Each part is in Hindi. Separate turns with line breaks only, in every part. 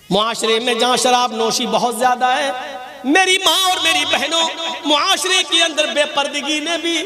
मुआशरे में जहाँ शराब नोशी बहुत ज्यादा है, मेरी माँ और मेरी बहनों, मुआशरे के अंदर बेपर्दगी ने भी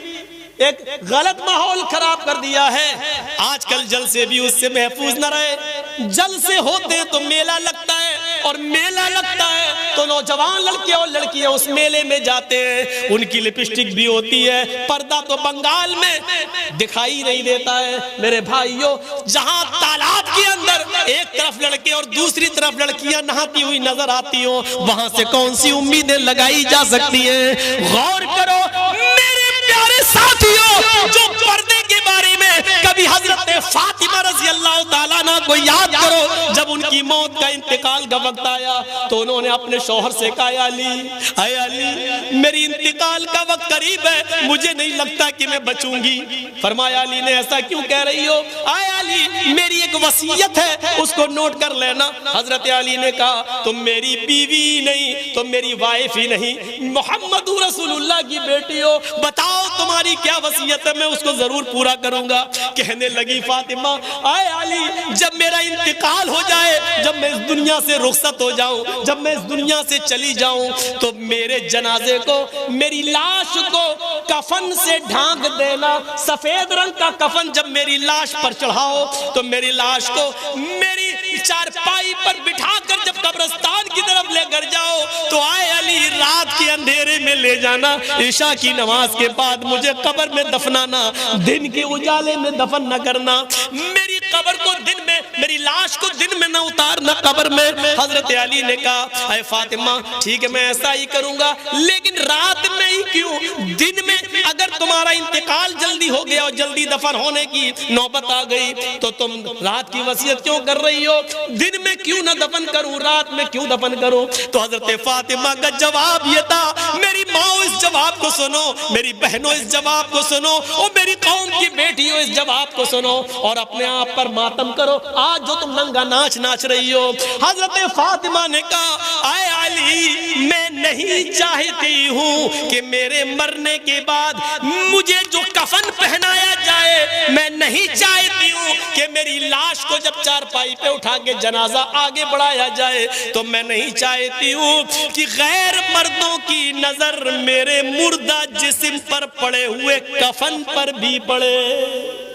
एक गलत माहौल खराब कर दिया है। आजकल जल से भी उससे महफूज न रहे। जल से होते तो मेला लगता है, और मेला लगता है तो नौजवान लड़के और लड़कियां उस मेले में जाते हैं, उनकी लिपस्टिक भी होती है, पर्दा तो बंगाल में दिखाई नहीं देता है। मेरे भाइयों, जहां तालाब के अंदर एक तरफ लड़के और दूसरी तरफ लड़कियां नहाती हुई नजर आती हो, वहां से कौन सी उम्मीदें लगाई जा सकती हैं? गौर करो मेरे प्यारे साथियों, जो पर्दे के बारे में कभी हजरत फातिमा रज़ी अल्लाह ताला अन्हा को याद करो, जब उनकी मौत का इंतकाल का वक्त आया तो उन्होंने अपने शौहर से कहा, अली मेरी इंतकाल का वक्त करीब है, मुझे नहीं लगता कि मैं बचूंगी। फरमाया अली ने, ऐसा क्यों कह रही हो? अली मेरी एक वसीयत है, उसको नोट कर लेना। हजरत अली ने कहा, तुम मेरी बीवी नहीं, तुम मेरी वाइफ ही नहीं, मोहम्मद रसूलुल्लाह की बेटी हो, बताओ तुम्हारी क्या वसीयत है, मैं उसको जरूर पूरा करूंगा। कहने लगी फातिमा, आए अली जब मेरा इंतकाल हो जाए, जब मैं इस दुनिया से रुखसत हो जाऊं, जब मैं इस दुनिया से चली जाऊं, तो मेरे जनाजे को, मेरी लाश को कफन से ढांक देना। सफेद रंग का कफन जब मेरी लाश पर चढ़ाओ तो मेरी लाश को मेरी चारपाई पर बिठाकर जब कब्रिस्तान की तरफ लेकर जाओ तो आए अली रात के अंधेरे में ले जाना, ईशा की नमाज के बाद मुझे कब्र में दफनाना, दिन के उजाले में दफन न करना। मेरी कब्र को दिन में, मेरी लाश को दिन में न उतारना कब्र में। हजरत अली ने कहा, अरे फातिमा ठीक है मैं ऐसा ही करूंगा, लेकिन रात में ही क्यों? दिन में अगर तुम्हारा इंतकाल जल्दी हो गया और जल्दी दफन होने की नौबत आ गई तो तुम रात की वसीयत क्यों कर रही हो? दिन में क्यों ना दफन करूं, रात में क्यों दफन करूं? तो हजरत फातिमा का जवाब ये था, मेरी माओ इस जवाब को सुनो, मेरी बहनों इस जवाब को सुनो, और मेरी कौम की बेटियों इस जवाब को सुनो, और अपने आप पर मातम करो। आज जो तुम नंगा नाच नाच रही हो, हजरत फातिमा ने कहा, आए अली मैं नहीं चाहती हूं कि मेरे मरने के बाद मुझे जो कफन पहनाया जाए, मैं नहीं चाहती हूं कि मेरी लाश को जब चारपाई पे उठा के जनाजा आगे बढ़ाया जाए, तो मैं नहीं चाहती हूं कि गैर मर्दों की नजर मेरे मुर्दा जिस्म पर पड़े हुए कफन पर भी पड़े।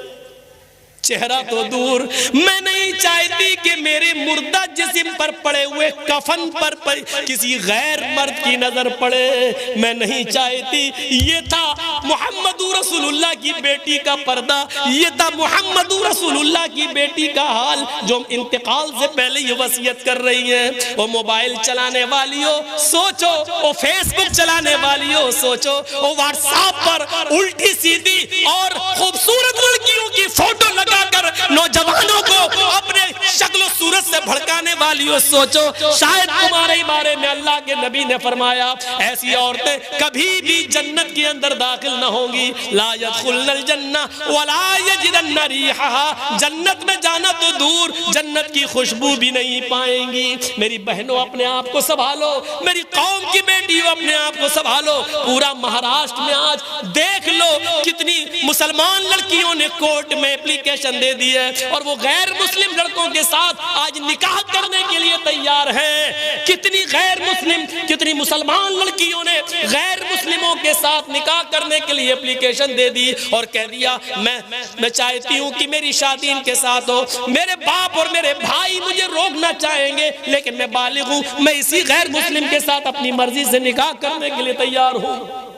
चेहरा तो दूर, मैं नहीं चाहती कि मेरे मुर्दा जिस्म पर पड़े हुए कफन पर किसी गैर मर्द की नजर पड़े, मैं नहीं चाहती। ये था मोहम्मद रसूलुल्लाह की बेटी का पर्दा, ये था मोहम्मद रसूलुल्लाह की बेटी का हाल, जो इंतकाल से पहले ये वसीयत कर रही है। वो मोबाइल चलाने वाली हो सोचो, वो फेसबुक चलाने वाली हो सोचो, वो व्हाट्सएप पर उल्टी सीधी और खूबसूरत लड़कियों की फोटो लगा कर नौजवानों को अपने शक्ल सूरत से भड़काने वाली हो सोचो, शायद तुम्हारे बारे में अल्लाह के नबी ने फरमाया, ऐसी औरतें कभी भी जन्नत के अंदर दाखिल न होंगी। ला यदखुलनल जन्नह वला यजिदन्न रिहा, जन्नत में जाना तो दूर, जन्नत की खुशबू भी नहीं पाएंगी। मेरी बहनों अपने आप को संभालो, मेरी कौम की बेटियों अपने आप को संभालो। पूरा महाराष्ट्र में आज देख लो कितनी मुसलमान लड़कियों ने कोर्ट में एप्लीकेशन दे दी है, और वो गैर मुस्लिम लड़कों के साथ आज निकाह करने के लिए तैयार है। कितनी गैर मुस्लिम, कितनी मुसलमान लड़कियों ने गैर मुस्लिमों के साथ निकाह करने के लिए एप्लीकेशन दे दी और कह दिया मैं चाहती हूँ कि मेरी शादी इनके साथ हो। मेरे बाप और मेरे भाई मुझे रोकना चाहेंगे, लेकिन मैं बालिग हूँ, मैं इसी गैर मुस्लिम के साथ अपनी मर्जी से निकाह करने के लिए तैयार हूँ।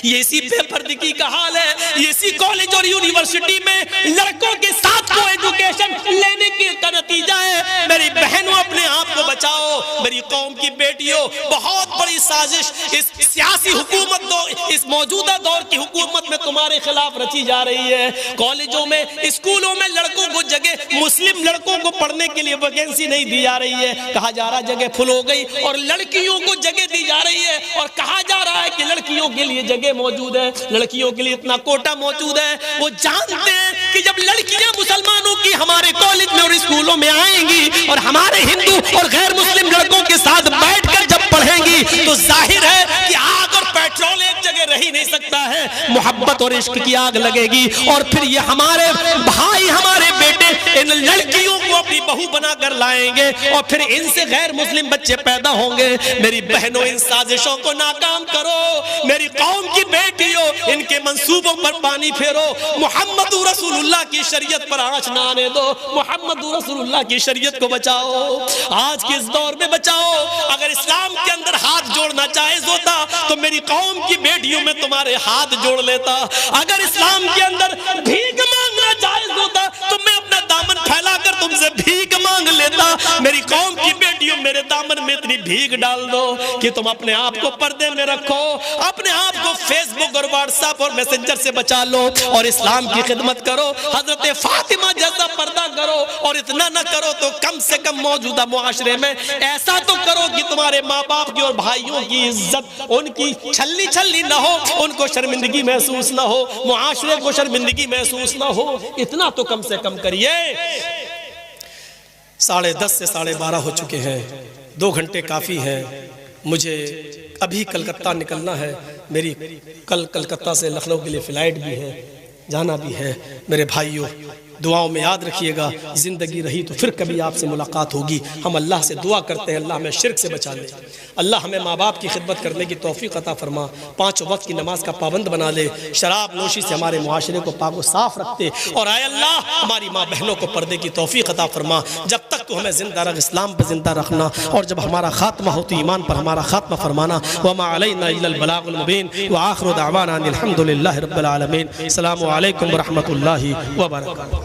ये इसी बेपर्दगी का हाल है, ये इसी कॉलेज और यूनिवर्सिटी में लड़कों के साथ को एजुकेशन लेने का नतीजा है। मेरी बहनों अपने आप को बचाओ, मेरी कौम की बेटियों, बहुत बड़ी साजिश इस सियासी हुकूमत दो, इस मौजूदा दौर की हुकूमत में तुम्हारे खिलाफ रची जा रही है। कॉलेजों में, स्कूलों में लड़कों को जगह, मुस्लिम लड़कों को पढ़ने के लिए वैकेंसी नहीं दी जा रही है, कहा जा रहा जगह फुल हो गई, और लड़कियों को जगह दी जा रही है और कहा जा रहा है कि लड़कियों के लिए जगह मौजूद है, लड़कियों के लिए इतना कोटा मौजूद है। वो जानते हैं कि जब लड़कियां मुसलमानों की हमारे कॉलेज में और स्कूलों में आएंगी और हमारे हिंदू और गैर मुस्लिम लड़कों के साथ बैठकर जब पढ़ेंगी, तो जाहिर है कि आग और पेट्रोल एक जगह रह ही नहीं सकता है, मोहब्बत और इश्क की आग लगेगी, और फिर ये हमारे भाई, हमारे बेटे इन लड़कियों को अपनी बहू बनाकर लाएंगे और फिर इनसे गैर मुस्लिम बच्चे पैदा होंगे। मेरी बहनों, इन साजिशों को नाकाम करो। मेरी कौम की बेटियों, इनके मंसूबों पर पानी फेरो। मोहम्मद रसूलुल्लाह की शरीयत पर आंच ना आने दो। मोहम्मद रसूलुल्लाह की शरीयत को बचाओ, आज के इस दौर में बचाओ। अगर इस्लाम के अंदर हाथ जोड़ना जायज होता तो मेरी कौम की बेटियों में तुम्हारे हाथ जोड़ लेता। अगर इस्लाम के अंदर भीख मांगना जायज होता तो मैं अपना दामन फैलाकर तुमसे भीख मांग लेता। मेरी कौम की बेटियों, मेरे दामन में इतनी भीख डाल दो कि तुम अपने आप को पर्दे में रखो, अपने आप को फेसबुक और व्हाट्सएप और मैसेंजर से बचा लो और इस्लाम की खिदमत करो। हजरत फातिमा जैसा पर्दा करो, और इतना न करो तो कम से कम मौजूदा मुआशरे में ऐसा तो करो कि तुम्हारे माँ बाप की और भाइयों की इज्जत, उनकी छलनी छलनी ना हो, उनको शर्मिंदगी महसूस ना हो, मुआशरे को शर्मिंदगी महसूस ना हो। इतना तो कम से कम करिए। 10:30 से 12:30 हो चुके हैं, 2 घंटे काफ़ी है। मुझे अभी कलकत्ता निकलना है। मेरी कल कलकत्ता से लखनऊ के लिए फ़्लाइट भी है, जाना भी है। मेरे भाइयों, दुआओं में याद रखिएगा, ज़िंदगी रही तो फिर कभी आपसे मुलाकात होगी। हम अल्लाह से दुआ करते हैं, अल्लाह हमें शिर्क से बचा ले। अल्लाह हमें माँ बाप की खिदमत करने की तौफीक अता फरमा, 5 वक्त की नमाज का पाबंद बना ले, शराब नोशी से हमारे मुआशरे को पाक व साफ रखते, और आए अल्लाह हमारी माँ बहनों को पर्दे की तौफीक अता फरमा। जब तक तो हमें जिंदा रख, इस्लाम पर जिंदा रखना, और जब हमारा खात्मा हो तो ईमान पर हमारा खात्मा फरमाना। वमा अलैना इल्लल बलागुल मुबीन व आखिरु दअवाना अनिल हम्दुलिल्लाहि रब्बिल आलमीन। अस्सलामु अलैकुम व रहमतुल्लाहि व बरकातुहू।